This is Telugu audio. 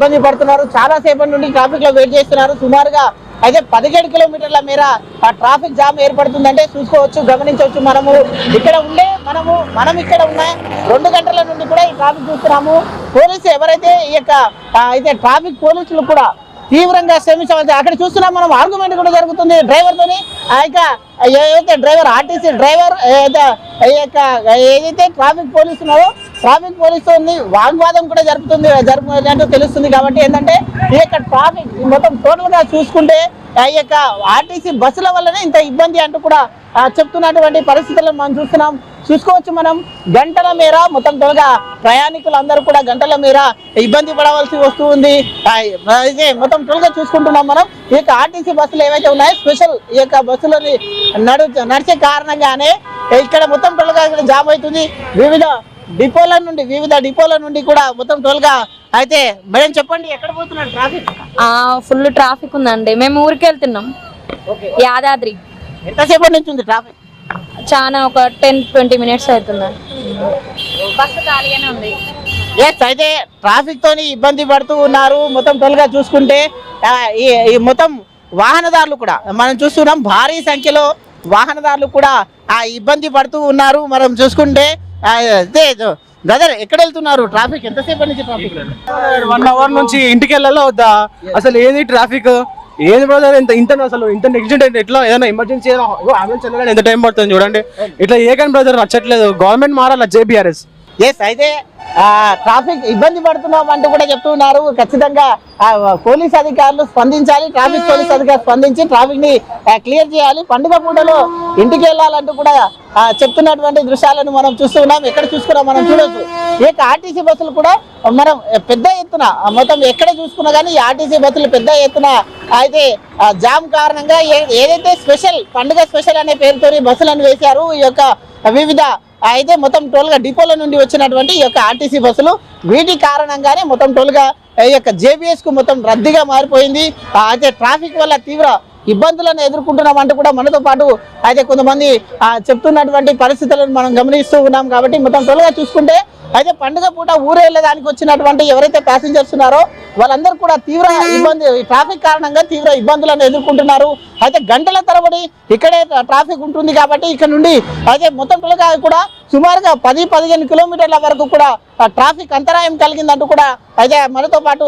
ఇబ్బంది పడుతున్నారు. చాలా సేపటి నుండి ట్రాఫిక్ లో వెయిట్ చేస్తున్నారు. సుమారుగా అయితే 17 కిలోమీటర్ల మేర ట్రాఫిక్ జామ్ ఏర్పడుతుందంటే చూసుకోవచ్చు, గమనించవచ్చు. మనం ఇక్కడ ఉన్న 2 గంటల నుండి కూడా ఈ ట్రాఫిక్ చూస్తున్నాము. పోలీసు ఎవరైతే ఈ యొక్క అయితే ట్రాఫిక్ పోలీసులు కూడా తీవ్రంగా శ్రమించవలసి అక్కడ చూస్తున్నాం. మనం ఆర్గ్యుమెంట్ కూడా జరుగుతుంది డ్రైవర్ తోని. ఏదైతే డ్రైవర్ ఆర్టీసీ డ్రైవర్ ఏదైతే ట్రాఫిక్ పోలీసు ఉన్నారో ట్రాఫిక్ పోలీసు వాగ్వాదం కూడా జరుపుతున్నట్టు తెలుస్తుంది. కాబట్టి ఏంటంటే ఈ యొక్క ట్రాఫిక్ మొత్తం టోటల్ గా చూసుకుంటే ఈ యొక్క ఆర్టీసీ బస్సుల వల్లనే ఇంత ఇబ్బంది అంటూ కూడా చెప్తున్నటువంటి పరిస్థితులను మనం చూసుకోవచ్చు. మనం గంటల మేర మొత్తం త్వరగా ప్రయాణికులందరూ కూడా గంటల మేర ఇబ్బంది పడవలసి వస్తుంది. అయితే మొత్తం త్వరగా చూసుకుంటున్నాం మనం. ఈ యొక్క ఆర్టీసీ బస్సులు ఏవైతే ఉన్నాయో స్పెషల్ ఈ యొక్క బస్సులని నడిచే కారణంగానే ఇక్కడ మొత్తం త్వరగా ఇక్కడ జామ్ అవుతుంది. వివిధ డిపోల నుండి కూడా మొత్తం టోల్గా. అయితే మేడం చెప్పండి, ఎక్కడ పోతున్నారు? ట్రాఫిక్ ఫుల్ ట్రాఫిక్ ఉందండి. మేము ఊరికి వెళ్తున్నాం, యాదాద్రి. ఎంతసేపటి నుంచి ఉంది ట్రాఫిక్? చాలా ఒక 10-20 మినిట్స్ అవుతుందండి. బస్సు ఖాళీగానే ఉంది. అయితే ట్రాఫిక్ తోని ఇబ్బంది పడుతూ ఉన్నారు. మొత్తం టోల్గా చూసుకుంటే ఈ మొత్తం వాహనదారులు కూడా మనం చూస్తున్నాం. భారీ సంఖ్యలో వాహనదారులు కూడా ఇబ్బంది పడుతూ ఉన్నారు. మనం చూసుకుంటే బ్రదర్ ఎక్కడ వెళ్తున్నారు? ట్రాఫిక్ ఎంతసేపు నుంచి? ట్రాఫిక్ 1 అవర్ నుంచి ఇంటికి వెళ్ళాలా వద్దా? అసలు ఏది ట్రాఫిక్ ఏది బ్రదర్? అసలు ఇంత నెగ్లిజెంట్ ఎట్లా? ఏదైనా ఎమర్జెన్సీ అంబులెన్స్ వెళ్ళాలని ఎంత టైం పడుతుంది చూడండి. ఇట్లా ఏ కానీ బ్రదర్ నచ్చట్లేదు. గవర్నమెంట్ మారాల, జేబీఆర్ఎస్. అయితే ట్రాఫిక్ ఇబ్బంది పడుతున్నాం అంటూ కూడా చెప్తున్నారు. ఖచ్చితంగా పోలీస్ అధికారులు స్పందించాలి. ట్రాఫిక్ పోలీస్ అధికారులు స్పందించి ట్రాఫిక్ ని క్లియర్ చేయాలి. పండుగ పూటలో ఇంటికి వెళ్ళాలంటూ కూడా చెప్తున్నటువంటి దృశ్యాలను మనం చూస్తున్నాం. ఎక్కడ చూసుకున్నా మనం చూడొచ్చు. ఈ ఆర్టీసీ బస్సులు కూడా మనం పెద్ద ఎత్తున మొత్తం ఎక్కడ చూసుకున్నా కానీ ఈ ఆర్టీసీ బస్సులు పెద్ద ఎత్తున అయితే జామ్ కారణంగా ఏదైతే పండుగ స్పెషల్ అనే పేరుతో బస్సులను వేశారు. ఈ యొక్క వివిధ అయితే మొత్తం టోల్గా డిపోల నుండి వచ్చినటువంటి ఈ యొక్క ఆర్టీసీ బస్సులు వీటి కారణంగానే మొత్తం టోల్గా ఈ యొక్క జేబీఎస్ కు మొత్తం రద్దీగా మారిపోయింది. అయితే ట్రాఫిక్ వల్ల తీవ్ర ఇబ్బందులను ఎదుర్కొంటున్నామంటూ కూడా మనతో పాటు అయితే కొంతమంది చెప్తున్నటువంటి పరిస్థితులను మనం గమనిస్తూ ఉన్నాం. కాబట్టి మొత్తం టోల్గా చూసుకుంటే అయితే పండుగ పూట ఊరు వెళ్ళడానికి వచ్చినటువంటి ఎవరైతే ప్యాసింజర్స్ ఉన్నారో వాళ్ళందరూ కూడా తీవ్ర ట్రాఫిక్ కారణంగా తీవ్ర ఇబ్బందులను ఎదుర్కొంటున్నారు. అయితే గంటల తరబడి ఇక్కడే ట్రాఫిక్ ఉంటుంది. కాబట్టి ఇక్కడ నుండి అయితే మొత్తం టోల్గా కూడా సుమారుగా 10-15 కిలోమీటర్ల వరకు కూడా ట్రాఫిక్ అంతరాయం కలిగిందంటూ కూడా అయితే మనతో పాటు